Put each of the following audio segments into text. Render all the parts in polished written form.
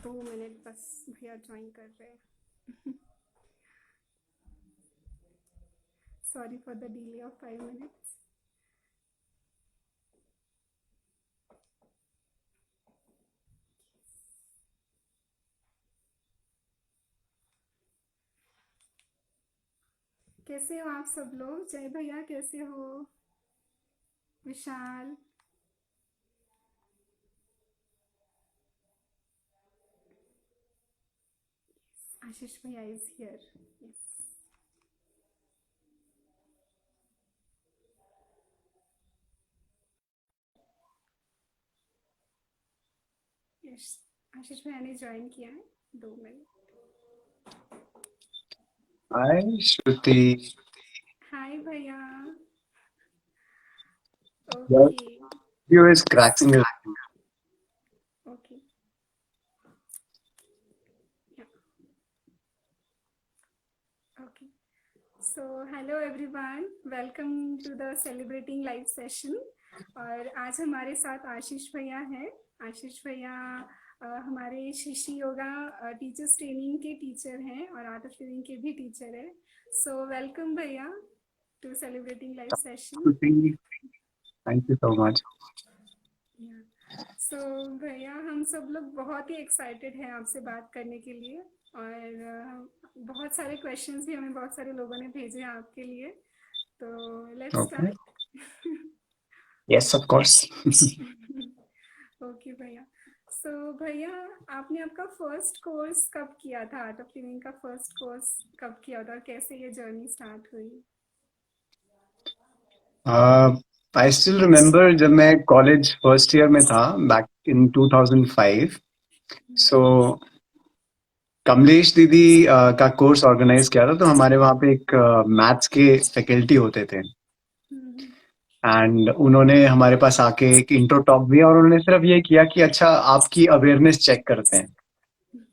2 minute बस भैया join कर रहे हैं. Sorry for the delay of 5 minutes. कैसे हो आप सब लोग? जय भैया कैसे हो? विशाल. आशीष भैया इज हियर. यस. यस. आशीष भैया ने ज्वाइन किया है. 2 मिनट. हाय श्रुति. हाय भैया. Your okay. video is cracking. Okay. Okay. So hello everyone, welcome to the celebrating live session. और आज हमारे साथ आशीष भैया हैं. आशीष भैया हमारे शिशी योगा टीचर्स ट्रेनिंग के टीचर हैं और आर्ट ऑफ लिविंग के भी टीचर हैं. सो वेलकम भैया to celebrating live session. Shruti, thank you so much. सो भैया हम सब लोग बहुत ही एक्साइटेड हैं आपसे बात करने के लिए. और बहुत सारे क्वेश्चंस भी हमें बहुत सारे लोगों ने भेजे हैं आपके लिए. तो let's Okay. Start. Yes, of course. Okay भैया. सो भैया आपने आपका फर्स्ट कोर्स कब किया था? आर्ट ऑफ लिविंग का फर्स्ट कोर्स कब किया था और कैसे ये जर्नी स्टार्ट हुई? I still remember जब मैं कॉलेज फर्स्ट ईयर में था back in 2005. So कमलेश दीदी का कोर्स ऑर्गेनाइज किया था, तो हमारे वहाँ पे एक मैथ्स के फैकल्टी होते थे एंड उन्होंने हमारे पास आके एक इंट्रो टॉक दिया और उन्होंने सिर्फ ये किया कि अच्छा आपकी अवेयरनेस चेक करते हैं.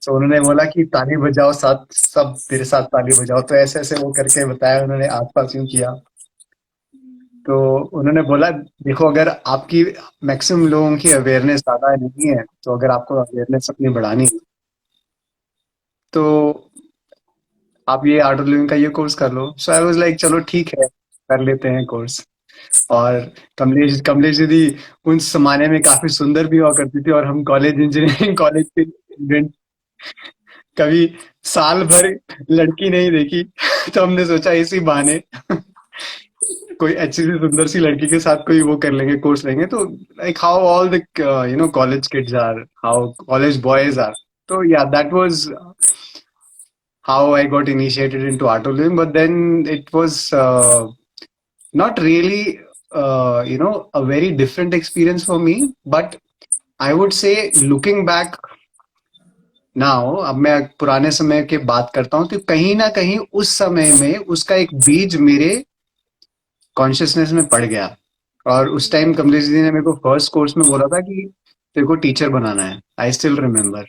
तो उन्होंने बोला कि ताली बजाओ, साथ सब तेरे साथ ताली बजाओ. तो ऐसे ऐसे वो करके बताया उन्होंने, आसपास यूं किया. तो उन्होंने बोला देखो अगर आपकी मैक्सिमम लोगों की अवेयरनेस ज्यादा नहीं है, तो अगर आपको अवेयरनेस अपनी बढ़ानी है तो आप ये आर्ट ऑफ लिविंग का ये कोर्स कर लो. सो आई वाज लाइक चलो ठीक है, कर लेते हैं कोर्स. और कमलेश कमलेश दीदी उन जमाने में काफी सुंदर भी हुआ करती थी और हम कॉलेज इंजीनियरिंग कॉलेज के स्टूडेंट कभी साल भर लड़की नहीं देखी. तो हमने सोचा इसी बहाने कोई अच्छी सी सुंदर सी लड़की के साथ कोई वो कर लेंगे, कोर्स लेंगे. तो like how all the college kids are, how college boys are. तो yeah that was how I got initiated into art of living. But then it was not really, a very different experience for me. But I would say, looking back now, अब मैं पुराने समय के बात करता हूँ, तो कहीं ना कहीं उस समय में उसका एक बीज मेरे कॉन्शियसनेस में पड़ गया. और उस टाइम कमलेश जी ने मेरे को फर्स्ट कोर्स में बोला था कि तेरे को टीचर बनाना है. I still remember.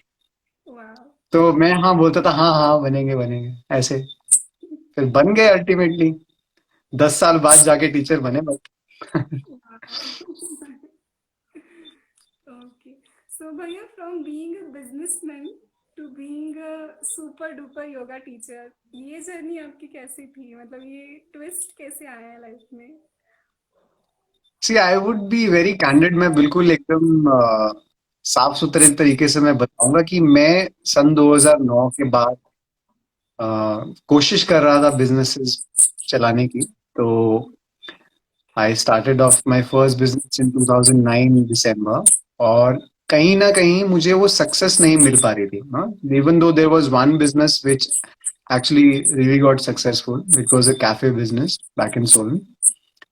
वाह. तो मैं हाँ बोलता था, हाँ हाँ बनेंगे बनेंगे ऐसे. फिर बन गए अल्टीमेटली. 10 साल बाद जाके टीचर बने. But Okay. So भैया from being a businessman to being a super duper yoga teacher, ये जर्नी आपकी कैसी थी? मतलब ये ट्विस्ट कैसे आया लाइफ में? See I would be very candid. मैं बिल्कुल एकदम साफ सुथरे तरीके से मैं बताऊंगा कि मैं सन 2009 के बाद कोशिश कर रहा था बिजनेसेस चलाने की. तो I started off my first business in 2009 दिसंबर. और कहीं ना कहीं मुझे वो सक्सेस नहीं मिल पा रही थी. Even though there was one business which actually really got successful. It was a cafe business back in Solon.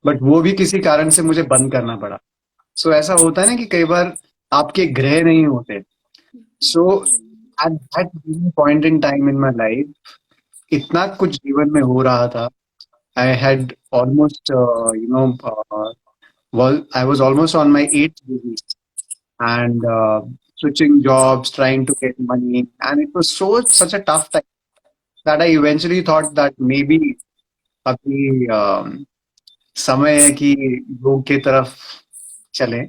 But वो भी किसी कारण से मुझे बंद करना पड़ा. सो ऐसा होता है ना कि कई बार आपके ग्रह नहीं होते. So at that point in time in my life इतना कुछ जीवन में हो रहा था. I had almost I was almost on my eighth business and switching jobs, trying to get money, and it was such a tough time that I eventually thought that maybe अभी समय है कि योग की तरफ चले.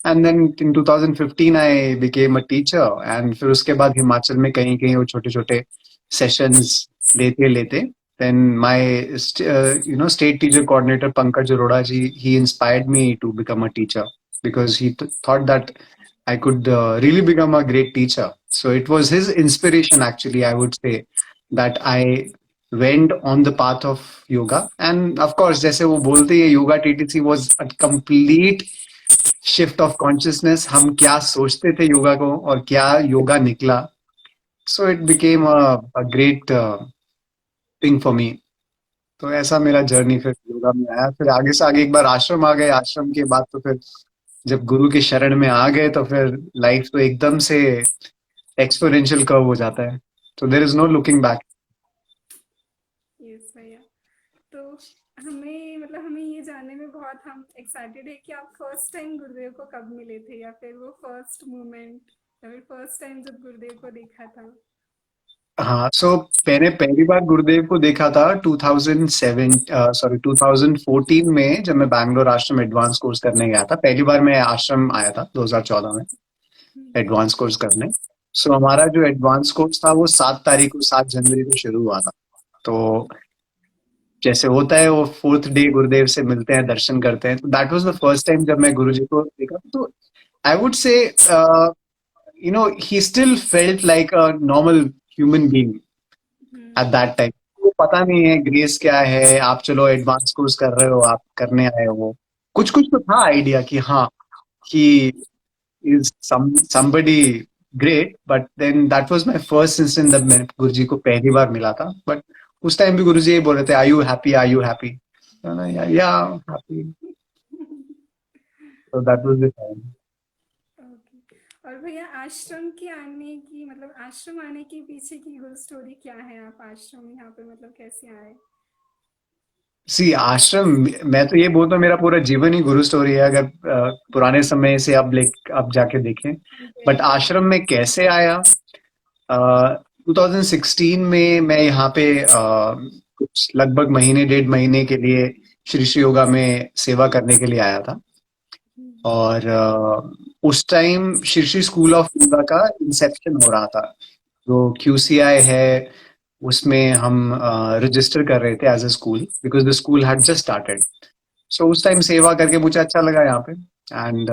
And then in 2015 I became a teacher and फिर उसके बाद हिमाचल में कहीं कहीं वो छोटे छोटे सेशंस लेते लेते then my state teacher coordinator Pankaj Arora ji, he inspired me to become a teacher because he thought that I could really become a great teacher. So it was his inspiration, actually, I would say, that I went on the path of yoga. And of course, जैसे वो बोलते हैं, yoga TTC was a complete shift of consciousness. हम क्या सोचते थे योगा को और क्या योगा निकला. So it became a great thing for me. तो ऐसा मेरा जर्नी फिर योगा में आया. फिर आगे से आगे एक बार आश्रम आ गए. आश्रम के बाद तो फिर जब गुरु के शरण में आ गए तो फिर लाइफ तो एकदम से एक्सपोनेंशियल कर्व हो जाता है. तो there is no looking back. Yes भैया. तो हमें ये जानने में बहुत हम एक्साइटेड है कि आप फर्स्ट टाइम गुरुदेव को कब मिले थे, या फिर वो फर्स्ट मोमेंट, या फिर फर्स्ट टाइम जब गुरुदेव को देखा था. हाँ, सो मैंने पहली बार गुरुदेव को देखा था 2014 में, जब मैं बैंगलोर आश्रम एडवांस कोर्स करने गया था. पहली बार मैं आश्रम आया था 2014 में एडवांस कोर्स करने. सो हमारा जो एडवांस कोर्स था वो 7 जनवरी को शुरू हुआ था. तो जैसे होता है वो 4th डे गुरुदेव से मिलते हैं, दर्शन करते हैं. तो that was the first time जब मैं गुरुजी को देखा. तो I would say he still felt like a normal human being at that time. तो पता नहीं है ग्रेस क्या है. आप चलो एडवांस कोर्स कर रहे हो, आप करने आए हो, कुछ कुछ तो था आइडिया कि हाँ, he is somebody great. But then that was my first instance जब मैं गुरुजी को पहली बार मिला था. बट उस टाइम भी गुरुजी ये बोल रहे थे, are you happy, are you happy. Yeah happy. So that was the time. और भैया आश्रम आने के पीछे की गुड स्टोरी क्या है? आप आश्रम यहाँ पे कैसे आए? सी आश्रम, मैं तो ये बोलता हूँ मेरा पूरा जीवन ही गुरु स्टोरी है, अगर पुराने समय से अब जाके देखें. बट आश्रम में कैसे आया, 2016 में मैं यहाँ पे कुछ लगभग महीने 1.5 महीने के लिए श्री श्री योगा में सेवा करने के लिए आया था. और उस time Shri Shri school of yoga का इंसेप्शन हो रहा था. जो QCI है उसमें हम रजिस्टर कर रहे थे as a school, because the school had just started. So उस टाइम सेवा करके मुझे अच्छा लगा यहाँ पे. एंड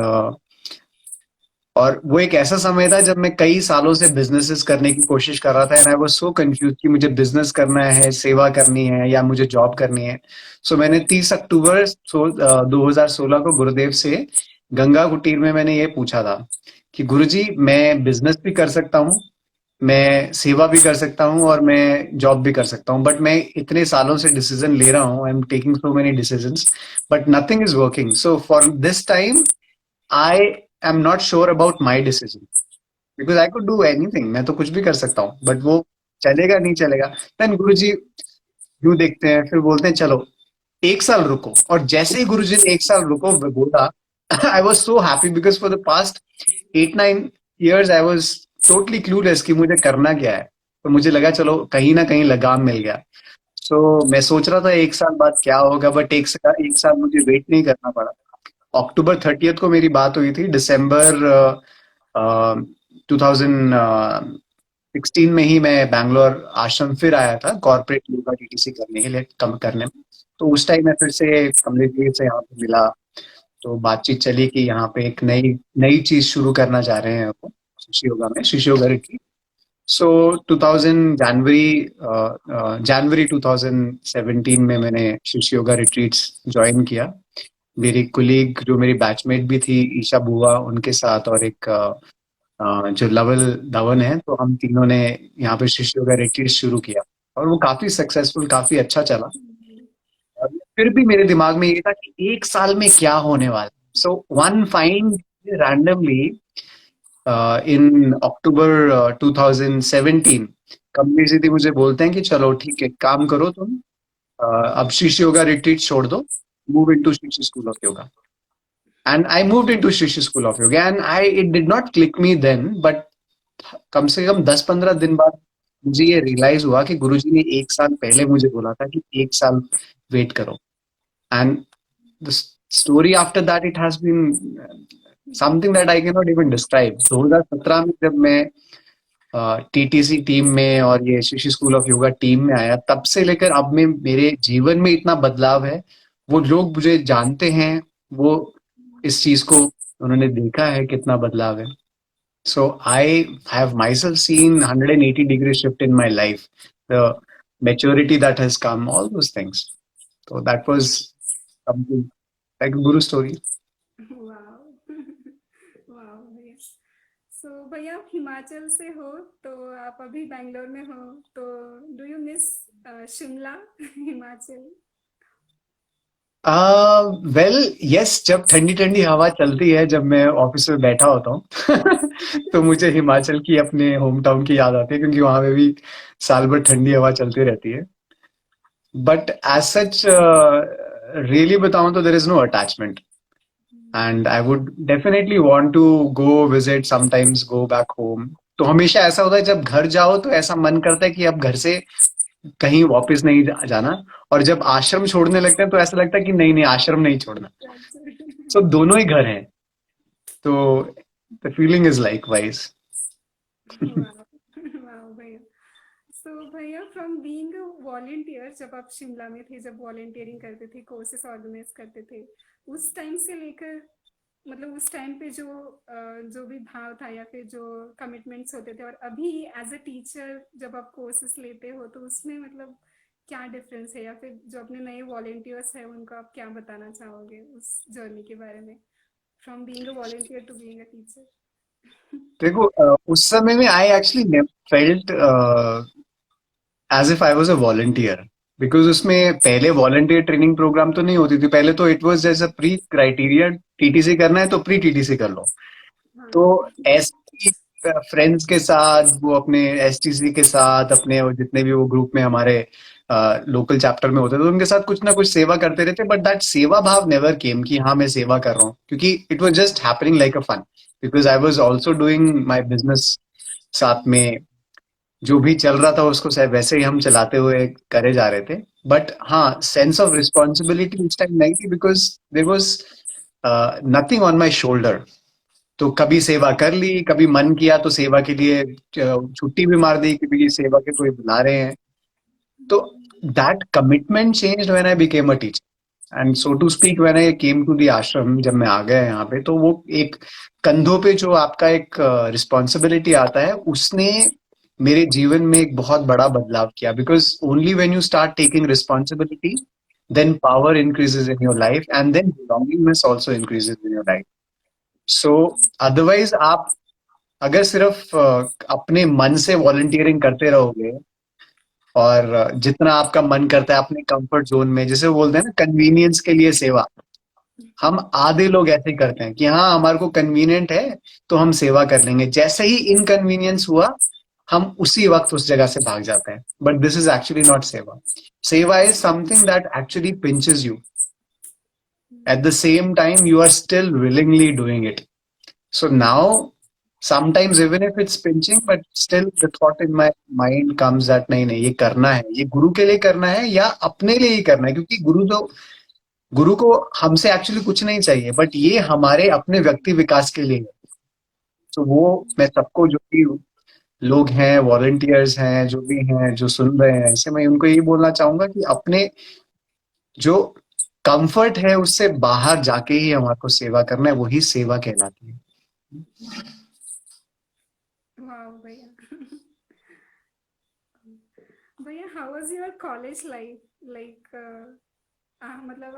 और वो एक ऐसा समय था जब मैं कई सालों से बिजनेसेस करने की कोशिश कर रहा था. And I was so confuse कि मुझे बिजनेस करना है, सेवा करनी है, या मुझे जॉब करनी है. सो मैंने 30 अक्टूबर 2016 को गुरुदेव से गंगा कुटीर में मैंने ये पूछा था कि गुरुजी, मैं बिजनेस भी कर सकता हूँ, मैं सेवा भी कर सकता हूँ, और मैं जॉब भी कर सकता हूँ. बट मैं इतने सालों से डिसीजन ले रहा हूँ, I am taking so many decisions, but nothing is working. So for this time I am not sure about my decision, because I could do anything. मैं तो कुछ भी कर सकता हूँ, बट वो चलेगा नहीं चलेगा. देन गुरुजी यूं देखते हैं, फिर बोलते हैं चलो 1 साल रुको. और जैसे ही गुरुजी ने 1 साल रुको बोला, I was so happy because for the past 8-9 years I was totally clueless कि मुझे करना क्या है. तो मुझे लगा चलो कहीं ना कहीं लगाम मिल गया. So मैं सोच रहा था 1 साल बाद क्या होगा, बट एक साल मुझे वेट नहीं करना पड़ा. October 30th को मेरी बात हुई थी. दिसंबर 2016 में ही मैं बैंगलोर आश्रम फिर आया था कॉर्पोरेट योगा TTC करने के लिए, कम करने में. तो उस टाइम मैं फिर से कमलेश से यहाँ पे मिला. तो बातचीत चली कि यहाँ पे एक नई चीज शुरू करना चाह रहे हैं वो शिशु योगा में, शिशु योगा रिट्रीट. सो 2000 जनवरी 2017 में मैंने शिशु योगा रिट्रीट्स ज्वाइन किया. मेरी कुलीग जो मेरी बैचमेट भी थी, ईशा बुआ, उनके साथ, और एक जो लवल धवन है, तो हम तीनों ने यहाँ पे शिशु योगा रिट्रीट शुरू किया. और वो काफी सक्सेसफुल, काफी अच्छा चला. फिर भी मेरे दिमाग में ये था कि 1 साल में क्या होने वाला. So one fine randomly in अक्टूबर 2017 कमलेश दीदी मुझे बोलते हैं कि चलो ठीक है, काम करो तुम, अब शिशु योगा रिट्रीट छोड़ दो, move into Shishu school of yoga. And I moved into Shishu school of yoga. And it did not click me then, but कम से कम 10-15 दिन बाद मुझे ये रियलाइज हुआ कि गुरुजी ने 1 साल पहले मुझे बोला था कि 1 साल वेट करो. And the story after that, it has been something that I can not even describe. 2017 में जब मैं टीटीसी टीम में और ये शीशी स्कूल ऑफ योगा टीम में आया, तब से लेकर अब में मेरे जीवन में इतना बदलाव है। वो लोग मुझे जानते हैं, वो इस चीज को उन्होंने देखा है कितना बदलाव है। So I have myself seen 180-degree shift in my life, the maturity that has come, all those things. So that was something like a guru story. वाह वाह भैया। सो भैया आप हिमाचल से हो, तो आप अभी बैंगलोर में हो, तो do you miss Shimla Himachal? Well yes, जब ठंडी ठंडी हवा चलती है, जब मैं ऑफिस में बैठा होता हूँ तो मुझे हिमाचल की, अपने होम टाउन की याद आती है, क्योंकि वहां पे भी साल भर ठंडी हवा चलती रहती है। बट एज सच रियली बताऊं तो there is no attachment, and I would definitely want to go visit, sometimes go back home. तो हमेशा ऐसा होता है, जब घर जाओ तो ऐसा मन करता है कि अब घर से कहीं वापस नहीं जाना, और जब आश्रम छोड़ने लगते हैं तो ऐसा लगता है कि नहीं नहीं, आश्रम नहीं छोड़ना। सो दोनों ही घर हैं, तो the feeling is like wise. वाह भैया। सो भैया फ्रॉम बीइंग अ वॉलंटियर, जब आप शिमला में थे, जब वॉलंटियरिंग करते थे, कोर्सेस ऑर्गेनाइज करते थे, उस टाइम से लेकर मतलब उस टाइम पे जो भी भाव था या फिर जो कमिटमेंट्स होते थे, और अभी एज अ टीचर जब आप कोर्सेस लेते हो, तो उसमें मतलब क्या डिफरेंस है, या फिर जो अपने नए वॉलंटियर्स हैं उनको आप क्या बताना चाहोगे उस जर्नी के बारे में, from being a volunteer to being a teacher? देखो, उस समय में I actually felt as if I was a volunteer, because उसमें पहले वॉलंटियर ट्रेनिंग प्रोग्राम तो नहीं होती थी। पहले तो इट वाज जैसा प्री क्राइटेरिया, टीटीसी करना है तो प्री टीटीसी कर लो। तो ऐसे फ्रेंड्स के साथ, वो अपने एसटीसी के साथ, अपने वो जितने भी वो ग्रुप में हमारे लोकल चैप्टर में होते थे, तो उनके साथ कुछ ना कुछ सेवा करते रहते। बट दैट सेवा भाव नेवर केम कि हाँ मैं सेवा कर रहा हूँ, क्योंकि it was just happening like a fun, because I was also doing my business साथ में। जो भी चल रहा था उसको शायद वैसे ही हम चलाते हुए करे जा रहे थे। बट हाँ, सेंस ऑफ रिस्पॉन्सिबिलिटी उस टाइम नहीं थी, because there was nothing on my shoulder. तो कभी सेवा कर ली, कभी मन किया तो सेवा के लिए छुट्टी भी मार दी, क्योंकि सेवा के कोई बुला रहे हैं। तो that commitment changed when I became a teacher, and so to speak when I came to the ashram, जब मैं आ गया यहाँ पे, तो वो एक कंधों पे जो आपका एक रिस्पॉन्सिबिलिटी आता है, उसने मेरे जीवन में एक बहुत बड़ा बदलाव किया। Because only when you start taking responsibility, then power increases in your life, and then belongingness also increases in your life. So otherwise आप अगर सिर्फ अपने मन से वॉलंटियरिंग करते रहोगे, और जितना आपका मन करता है अपने कंफर्ट जोन में, जैसे वो बोलते हैं ना, कन्वीनियंस के लिए सेवा, हम आधे लोग ऐसे ही करते हैं कि हाँ हमारे को कन्वीनियंट है तो हम सेवा कर लेंगे। जैसे ही इनकन्वीनियंस हुआ, हम उसी वक्त उस जगह से भाग जाते हैं। But this is actually not सेवा। सेवा is something that actually pinches you, at the same time you are still willingly doing it. So now sometimes even if it's pinching, but still the thought in my mind comes that नहीं नहीं, ये करना है, ये गुरु के लिए करना है या अपने लिए ही करना है, क्योंकि गुरु को हमसे एक्चुअली कुछ नहीं चाहिए, बट ये हमारे अपने व्यक्ति विकास के लिए है। तो वो मैं सबको, जो भी लोग हैं, वॉलंटियर्स हैं, जो भी हैं, जो सुन रहे हैं, ऐसे मैं उनको यही बोलना चाहूंगा कि अपने जो कंफर्ट है उससे बाहर जाके ही हमारे को सेवा करना है, वही सेवा कहलाती है। वाह भैया। भैया how was your college life, like मतलब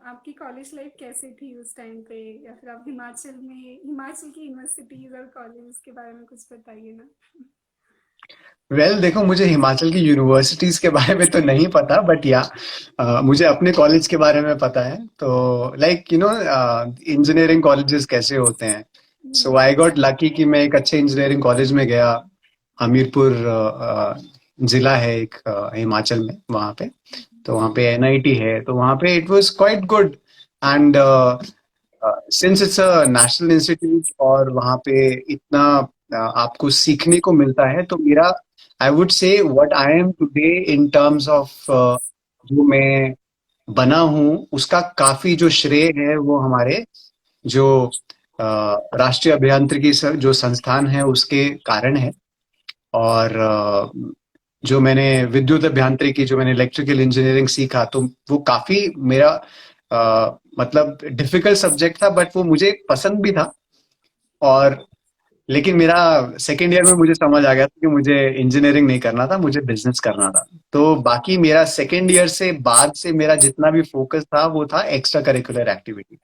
आपकी कॉलेज लाइफ कैसी थी उस टाइम पे, या फिर आप हिमाचल की यूनिवर्सिटीज और कॉलेज के बारे में कुछ बताइए ना। देखो, मुझे हिमाचल की यूनिवर्सिटीज के बारे में तो नहीं पता, बट या मुझे अपने कॉलेज के बारे में पता है। तो like you know, engineering colleges कैसे होते हैं। सो आई गॉट लकी कि मैं एक अच्छे इंजीनियरिंग कॉलेज में गया। हमीरपुर जिला है एक हिमाचल में, वहाँ पे। तो वहाँ पे एनआईटी है, तो वहाँ पे it was quite good. And since it's a national institute और वहाँ पे इतना आपको सीखने को मिलता है, तो मेरा, I would say what I am today in terms of जो मैं बना हूँ, उसका काफी जो श्रेय है वो हमारे जो राष्ट्रीय अभियांत्रिकी जो संस्थान है उसके कारण है। और जो मैंने विद्युत अभियांत्रिकी, जो मैंने इलेक्ट्रिकल इंजीनियरिंग सीखा, तो वो काफी मेरा मतलब डिफिकल्ट सब्जेक्ट था, बट वो मुझे पसंद भी था। और लेकिन मेरा सेकेंड ईयर में मुझे समझ आ गया था कि मुझे इंजीनियरिंग नहीं करना था, मुझे बिजनेस करना था। तो बाकी मेरा सेकेंड ईयर से बाद से मेरा जितना भी फोकस था वो था एक्स्ट्रा करिकुलर एक्टिविटी।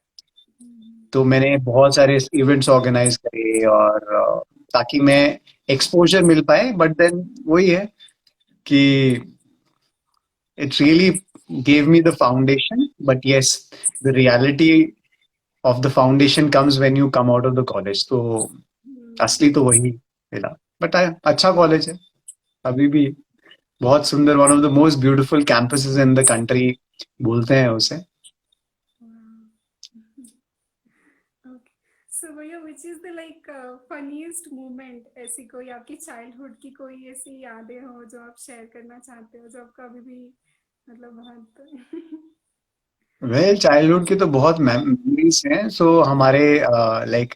तो मैंने बहुत सारे इवेंट्स ऑर्गेनाइज करे, और ताकि मैं एक्सपोजर मिल पाए। बट देन वही है कि it really gave me the foundation. But yes, the reality of the foundation comes when you come out of the college. तो असली तो वही मिला। बट अच्छा कॉलेज है अभी भी, बहुत सुंदर, one of the most beautiful campuses in the country बोलते हैं उसे। ओके, सो भैया which is the like funniest moment, ऐसी कोई आपकी चाइल्डहुड की कोई ऐसी यादें हो जो आप शेयर करना चाहते हो, जो आपका अभी भी मतलब बहुत वेल, चाइल्डहुड की तो बहुत मेमोरीज हैं। सो हमारे like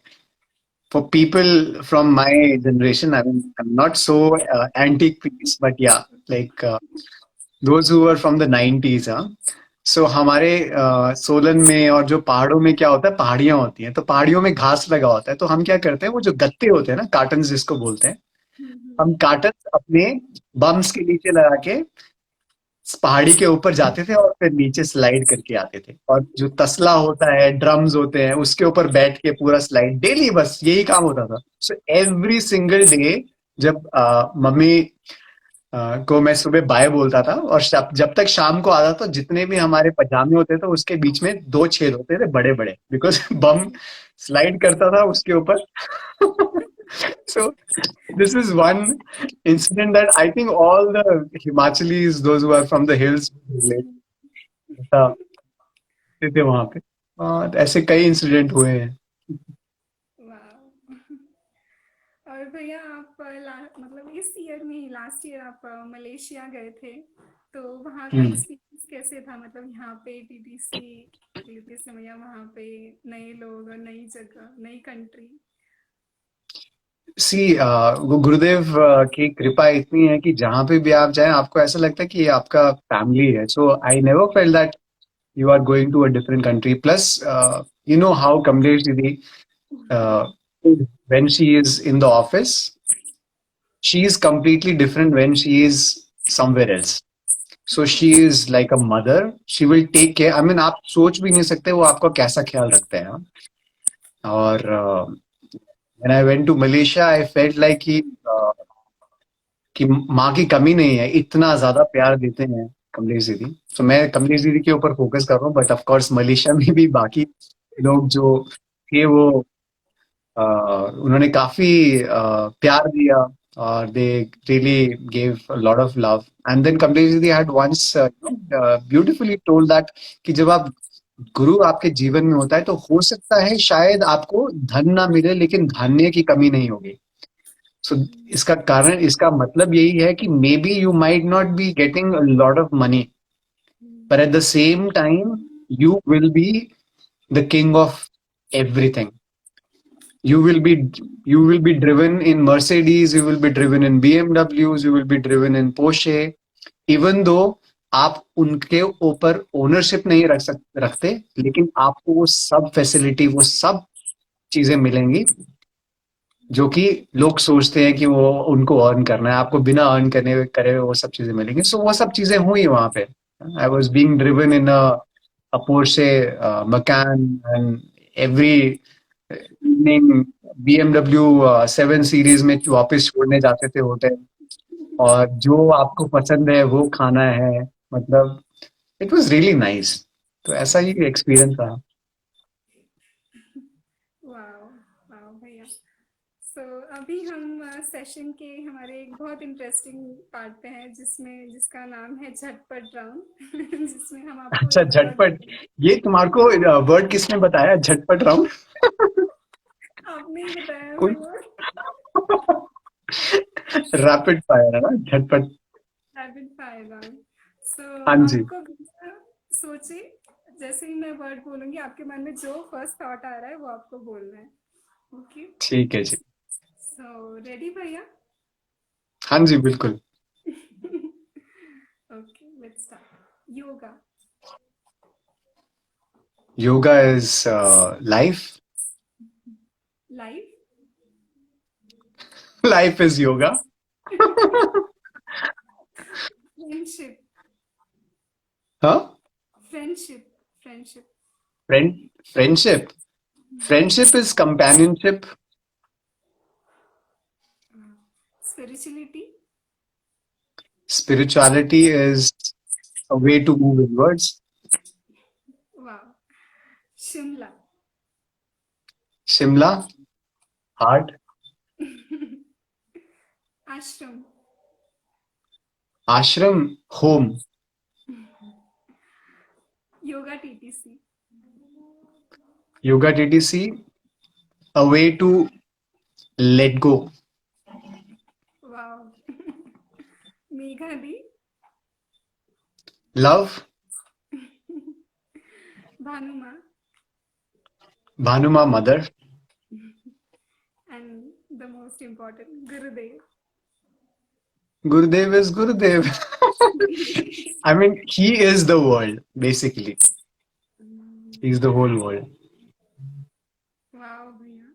for people from my generation, I mean, I'm not so antique piece, but yeah, like those who were from the 90s, हाँ। सो हमारे सोलन में और जो पहाड़ों में क्या होता है, पहाड़ियां होती हैं, तो पहाड़ियों में घास लगा होता है। तो हम क्या करते हैं, वो जो गत्ते होते हैं ना, कार्टन जिसको बोलते हैं, हम कार्टन अपने बम्स के नीचे लगा के पहाड़ी के ऊपर जाते थे और फिर नीचे स्लाइड करके आते थे। और जो तसला होता है, ड्रम्स होते हैं, उसके ऊपर बैठ के पूरा स्लाइड, डेली बस यही काम होता था। सो एवरी सिंगल डे जब मम्मी को मैं सुबह बाय बोलता था, और जब तक शाम को आता तो जितने भी हमारे पजामे होते थे उसके बीच में दो छेद होते थे बड़े बड़े, बिकॉज बम स्लाइड करता था उसके ऊपर। सो this is one incident that I think all the Himachalis, those who are from the hills, relate थे वहां पे। ऐसे कई इंसिडेंट हुए हैं। वाह। और भैया आप मतलब इस ईयर में ही, लास्ट ईयर आप मलेशिया गए थे, तो वहाँ का हम्म। एक्सपीरियंस कैसे था? मतलब यहाँ पे टीटीसी टीटीसी में, या वहाँ पे नए लोग और नई जगह, नई कंट्री। सी वो गुरुदेव की कृपा इतनी है कि जहां पे भी आप जाएं आपको ऐसा लगता है कि ये आपका फैमिली है। So I never fail that you are going to a different country. Plus, you know how Kamlesh Didi, uh, when she is in the office, she is completely different when she is somewhere else. So she is like a mother. She will take care. I mean, आप सोच भी नहीं सकते वो आपका कैसा ख्याल रखते हैं। और when I went to Malaysia, I felt like कि माँ की कमी नहीं है, इतना ज्यादा प्यार देते हैं कमलेश दीदी। तो मैं कमलेश दीदी के ऊपर फोकस कर रहा हूँ, बट ऑफ कोर्स मलेशिया में भी बाकी लोग जो थे वो उन्होंने काफी प्यार दिया, और they really gave a lot of love. And then Kamlesh didi had once beautifully told that कि जब आप गुरु आपके जीवन में होता है तो हो सकता है शायद आपको धन ना मिले, लेकिन धान्य की कमी नहीं होगी। सो इसका कारण, इसका मतलब यही है कि may be you might not be getting a lot of money, but at the same time you will be the king of everything. you will be you will be driven in Mercedes, you will be driven in BMWs, you will be driven in Porsche, even though आप उनके ऊपर ownership नहीं रखते, लेकिन आपको वो सब facility, वो सब चीजें मिलेंगी जो कि लोग सोचते हैं कि वो उनको अर्न करना है। आपको बिना अर्न करने करे हुए वो सब चीजें मिलेंगी। सो वो सब चीजें हुई वहां पे। I was being driven in a Porsche Macan, and every evening BMW 7 series में वापस छोड़ने जाते थे होटल, और जो आपको पसंद है वो खाना है। मतलब इट वाज रियली नाइस। तो ऐसा ही एक्सपीरियंस था। वाह, वाह भैया। सो अभी हम सेशन के हमारे एक बहुत इंटरेस्टिंग पार्ट पे हैं, जिसमें जिसका नाम है झटपट राउंड जिसमें हम आपको अच्छा, एक झटपट, ये तुम्हारे को वर्ड किसने बताया, झटपट राउंड? आपने ही बताया कोई भैया। रैपिड फायर है ना, झटपट। Rapid fire round. सो हाँ जी। आपको सोचिए, जैसे ही मैं वर्ड बोलूंगी आपके मन में जो फर्स्ट थॉट आ रहा है वो आपको बोलना है। Okay. ठीक है जी। So ready भैया? हाँ जी, बिल्कुल। Okay, let's start. Yoga. Yoga is life. Life. Life is yoga. Friendship. Huh? Friendship. Friendship. Friendship. Friendship is companionship. Spirituality. Spirituality is a way to move inwards. Wow. Shimla. Shimla, heart. Ashram. Ashram, home. Yoga TTC. Yoga TTC, a way to let go. Wow. Meghadi. Love, Bhanuma. Bhanuma, mother. And the most important, Gurudev. Gurudev is Gurudev. I mean, he is the world, basically. He's the whole world. वाह भैया।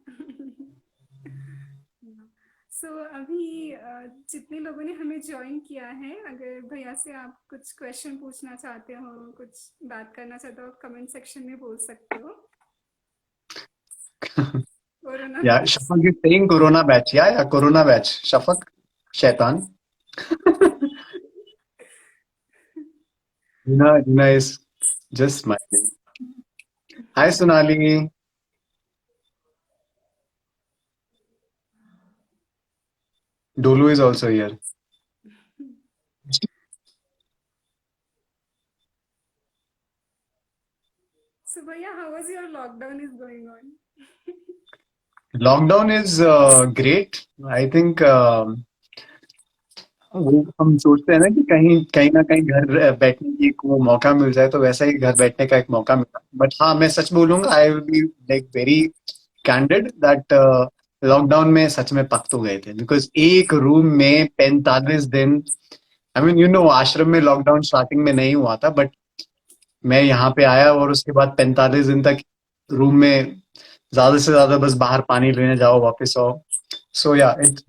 सो अभी जितने लोगों ने हमें join किया है, अगर भैया से आप कुछ क्वेश्चन पूछना चाहते हो, कुछ बात करना चाहते हो, कमेंट सेक्शन में बोल सकते हो। Corona Yeah, batch. Shafak is saying Corona batch. Yeah, Corona batch. Shafak, Shaitan. Dina is just smiling. Hi, Sonali. Dolu is also here. सो भैया, how was your lockdown is going on? Lockdown is great. I think वो हम सोचते हैं ना कि कहीं कहीं ना कहीं घर बैठने की एक वो मौका मिल जाए, तो वैसा ही घर बैठने का एक मौका मिला। बट हाँ, मैं सच बोलूंगा, I will be like very candid that lockdown में सच में पक तो गए थे, बिकॉज एक रूम में 45 दिन। आई मीन, आश्रम में लॉकडाउन स्टार्टिंग में नहीं हुआ था, बट मैं यहाँ पे आया और उसके बाद 45 दिन तक रूम में ज्यादा से ज्यादा बस बाहर पानी लेने जाओ, वापस आओ। सो या it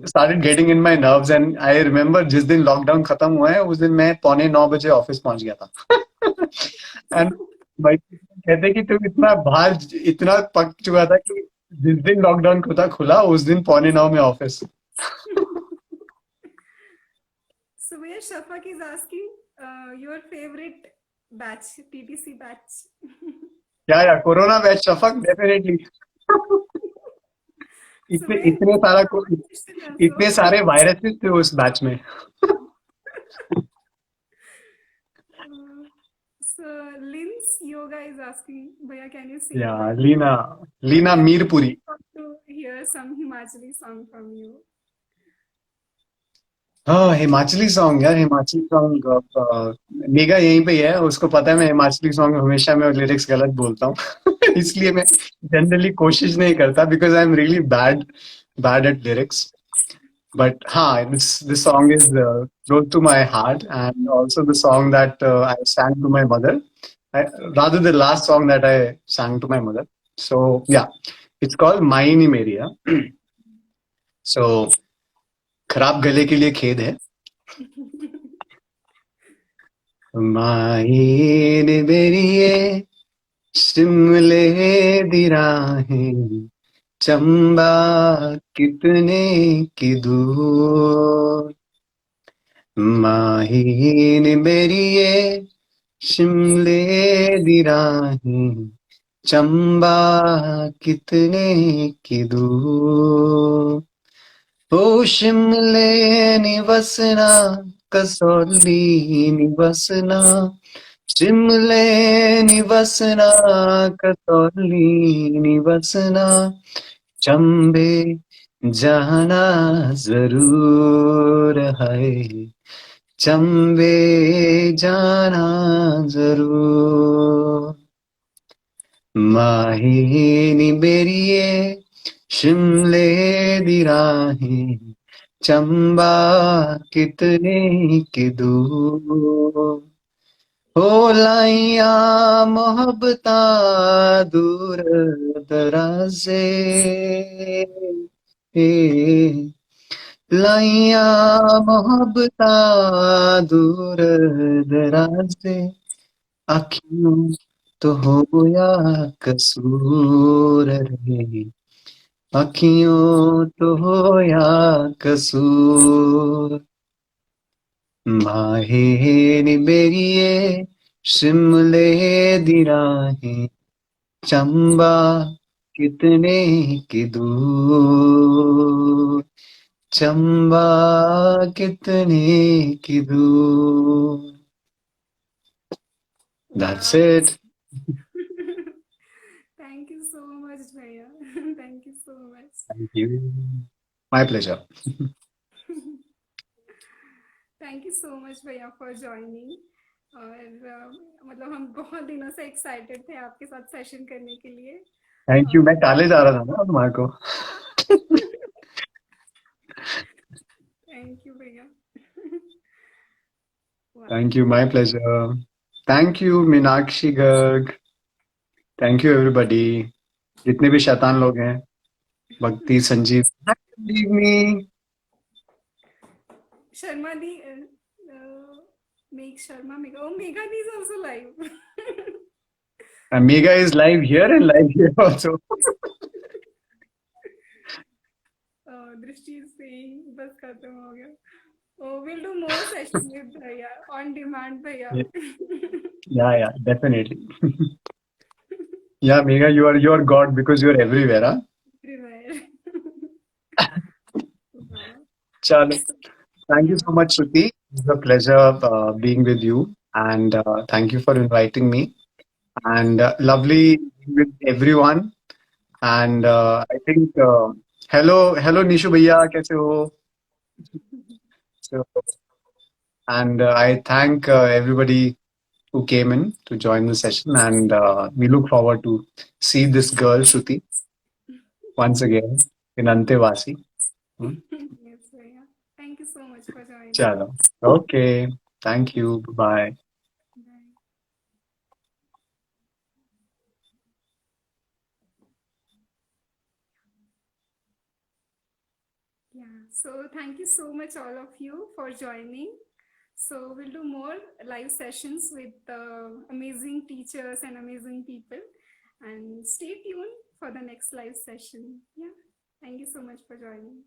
started getting in my nerves, and I remember जिस दिन लॉकडाउन खत्म हुआ है, उस दिन मैं 8:45 बजे ऑफिस पहुंच गया था। एंड भाई कहते कि तुम इतना बाहर इतना पक चुका था कि जिस दिन लॉकडाउन खुदा खुला उस दिन 8:45 में ऑफिस। सो भैया, Shafaq is asking your favourite batch, TTC batch. या कोरोना बैच शफक, डेफिनेटली। सो इतने भैया, इतने सारा क्वेश्चन इतने आंसर। सारे वायरसेस थे उस बैच में। So Lin's yoga is asking, Bhaiya, can you sing या one? Leena, Leena We Mirpuri. want to hear some Himachali song from you. हाँ, हिमाचली सॉन्ग यार, हिमाचली सॉन्ग। मेगा यहीं पे ही है, उसको पता है मैं हिमाचली सॉन्ग हमेशा मैं लिरिक्स गलत बोलता हूँ। इसलिए मैं जनरली कोशिश नहीं करता, because I am really bad bad at lyrics. But this song is close to my heart, and also the song that I sang to my mother, I, rather the last song that I sang to my mother. So yeah, it's called Maini Meriya. So खराब गले के लिए खेद है। Mine मेरिए शिमले दी राहें, चंबा कितने की दूर। माहीन मेरिए शिमले दी राहें, चंबा कितने की दूर। ओ शिमले निवसना, कसौली निवसना, शिमले निवसना, कसौली निवसना, चंबे जाना जरूर है, चंबे जाना जरूर। माहीनी बेरिए शिमले दी राहें चंबा कितने की दूर हो लाइया मोहब्बता दूर दराजे लाइया मोहब्बता दूर दराजे अखियों तो हो या कसूर रे अखियों तो हो या कसूर माहे निबेरिए शिमले दी राहें चंबा कितने की दूर चंबा कितने की दूर That's Wow. it. Thank you so much, Bhaiya. Thank you so much. Thank you. My pleasure. Thank you so much भैया फॉर ज्वाइनिंग। और मतलब हम बहुत दिनों से एक्साइटेड थे आपके साथ सेशन करने के लिए। थैंक यू मैं टाले जा रहा था ना तुम्हारे को थैंक यू भैया। Thank you my pleasure thank you Meenakshi Garg thank you everybody जितने भी शैतान लोग हैं भक्ति संजीव लीव मी शर्मा दी मेघ Sharma Megha oh Megha the is also live. Amiga is live here and live here also. दृष्टि सिंह बस खत्म हो गया। Oh, we'll do more session with Bhaiya on demand, Bhaiya. Yeah, definitely. Yeah, Megha, you are God because you are everywhere, huh? Everywhere. Wow. Chalo. Thank you Yeah. so much, Shruti. It's a pleasure being with you, and thank you for inviting me. And lovely being with everyone. And I think hello Nishu भैया कैसे हो? So, and I thank everybody who came in to join the session, and we look forward to see this girl Shruti once again in Antevasi. Hmm? Yes, Bhaiya. Thank you so much for joining. Chalo. Okay. Thank you. Bye. Bye. Yeah. So thank you so much, all of you, for joining. So we'll do more live sessions with amazing teachers and amazing people. And stay tuned for the next live session. Yeah. Thank you so much for joining.